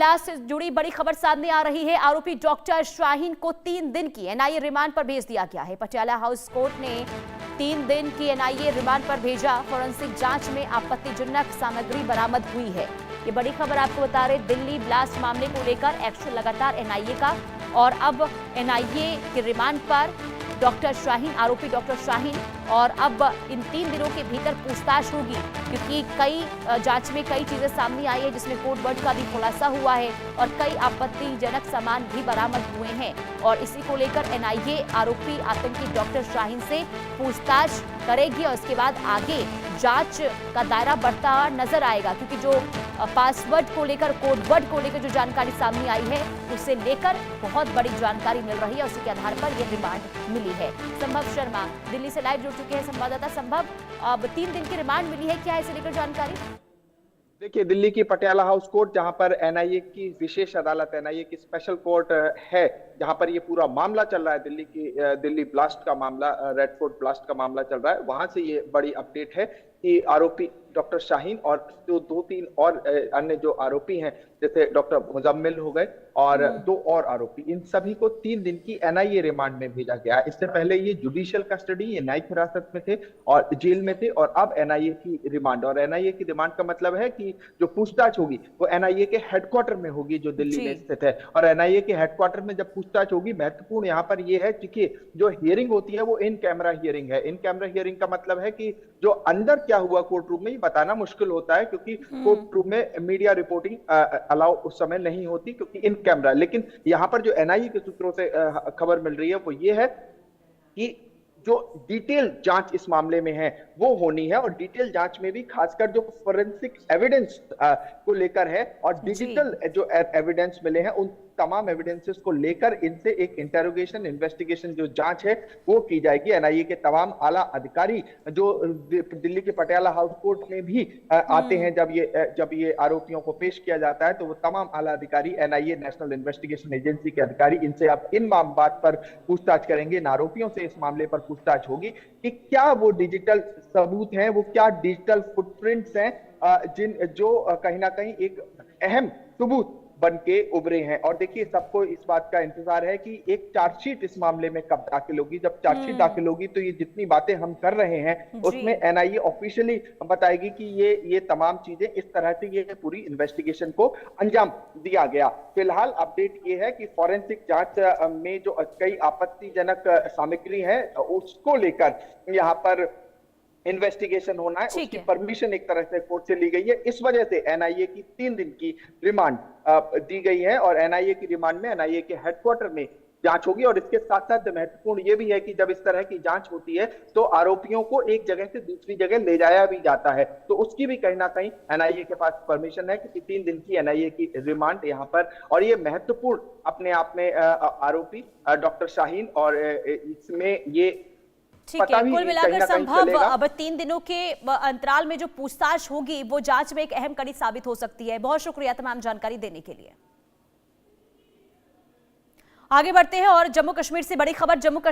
से जुड़ी बड़ी खबर सामने आ रही है। आरोपी डॉक्टर शाहीन को 3 दिन की एनआईए रिमांड पर भेज दिया गया है। पटियाला हाउस कोर्ट ने 3 दिन की एनआईए रिमांड पर भेजा। फोरेंसिक जांच में आपत्तिजनक सामग्री बरामद हुई है। ये बड़ी खबर आपको बता रहे, दिल्ली ब्लास्ट मामले को लेकर एक्शन लगातार एनआईए का, और अब एनआईए के रिमांड पर डॉक्टर शाहीन, आरोपी डॉक्टर शाहीन, और अब इन 3 दिनों के भीतर पूछताछ होगी, क्योंकि कई जांच में कई चीजें सामने आई है, जिसमें कोड वर्ड का भी खुलासा हुआ है और कई आपत्तिजनक सामान भी बरामद हुए हैं। और इसी को लेकर एनआईए आरोपी आतंकी डॉक्टर शाहीन से पूछताछ करेगी और इसके बाद आगे जांच का दायरा बढ़ता नजर आएगा, क्योंकि जो पासवर्ड को लेकर, कोड वर्ड को लेकर जो जानकारी सामने आई है, उसे लेकर बहुत बड़ी जानकारी मिल रही है। उसी के आधार पर यह रिमांड मिली है। संभव शर्मा दिल्ली से लाइव जुड़ चुके हैं संवाददाता। संभव, अब 3 दिन की रिमांड मिली है, क्या है इसे लेकर जानकारी? देखिए, दिल्ली की पटियाला हाउस कोर्ट, जहां पर एनआईए की विशेष अदालत, एनआईए की स्पेशल कोर्ट है, जहां पर ये पूरा मामला चल रहा है, दिल्ली ब्लास्ट का मामला, रेड फोर्ट ब्लास्ट का मामला चल रहा है, वहां से ये बड़ी अपडेट है कि आरोपी डॉक्टर शाहीन और जो 2-3 और अन्य जो आरोपी हैं, जैसे डॉक्टर मुजम्मिल हो गए और 2 और आरोपी, इन सभी को 3 दिन की एनआईए रिमांड में भेजा गया। इससे पहले ये जुडिशियल कस्टडी, ये न्यायिक हिरासत में थे और जेल में थे, और अब एनआईए की रिमांड। और एनआईए की रिमांड का मतलब है कि जो पूछताछ होगी वो एनआईए के हेडक्वार्टर में होगी, जो दिल्ली में स्थित है। और एनआईए के हेडक्वार्टर में जब पूछताछ होगी, महत्वपूर्ण यहाँ पर यह है कि जो हियरिंग होती है वो इन कैमरा हियरिंग है। इन कैमरा हियरिंग का मतलब है कि जो अंदर क्या हुआ कोर्ट रूम में, बताना मुश्किल होता है, क्योंकि कोर्ट रूम में मीडिया रिपोर्टिंग अलाउ उस समय नहीं होती, क्योंकि इन कैमरा। लेकिन यहां पर जो एनआईए के सूत्रों से खबर मिल रही है वो ये है कि जो डिटेल जांच इस मामले में है वो होनी है, और डिटेल जांच में भी खासकर जो फोरेंसिक एविडेंस को लेकर है और डिजिटल जो एविडेंस मिले हैं, उन तमाम एविडेंसेस को लेकर इनसे एक इंटेरोगेशन, इन्वेस्टिगेशन जो जांच है वो की जाएगी। एनआईए के तमाम आला अधिकारी जो दिल्ली के पटियाला हाउस कोर्ट में भी आते हैं, जब ये आरोपियों को पेश किया जाता है, तो वो तमाम आला अधिकारी, एनआईए, नेशनल इन्वेस्टिगेशन एजेंसी के अधिकारी, इनसे अब इन बात पर पूछताछ करेंगे। इन आरोपियों से इस मामले पर पूछताछ होगी कि क्या वो डिजिटल सबूत हैं, वो क्या डिजिटल फुटप्रिंट्स हैं, जो कहीं ना कहीं एक अहम सबूत बन के उभरे हैं। और देखिए, सबको इस बात का इंतजार है कि एक चार्जशीट इस मामले में कब दाखिल होगी। जब चार्जशीट दाखिल होगी तो ये जितनी बातें हम कर रहे हैं उसमें एनआईए ऑफिशियली बताएगी कि ये तमाम चीजें, इस तरह से ये पूरी इन्वेस्टिगेशन को अंजाम दिया गया। फिलहाल अपडेट ये है कि फोरेंसिक जांच में जो कई आपत्तिजनक सामग्री है उसको लेकर यहाँ पर इन्वेस्टिगेशन होना है, उसकी परमिशन एक तरह से कोर्ट से ली गई है। इस वजह से एनआईए की 3 दिन की रिमांड दी गई है, और एनआईए की रिमांड में एनआईए के हेडक्वार्टर में जांच होगी। और इसके साथ साथ महत्वपूर्ण यह भी है कि जब इस तरह की जांच होती है तो आरोपियों को एक जगह से दूसरी जगह ले जाया भी जाता है, तो उसकी भी कहीं ना कहीं एनआईए के पास परमिशन है कि 3 दिन की एनआईए की रिमांड यहाँ पर। और ये महत्वपूर्ण अपने आप में आरोपी डॉक्टर शाहीन, और इसमें ये ठीक है, कुल मिलाकर संभव अब 3 दिनों के अंतराल में जो पूछताछ होगी वो जांच में एक अहम कड़ी साबित हो सकती है। बहुत शुक्रिया तमाम जानकारी देने के लिए। आगे बढ़ते हैं और जम्मू कश्मीर से बड़ी खबर। जम्मू कश्मीर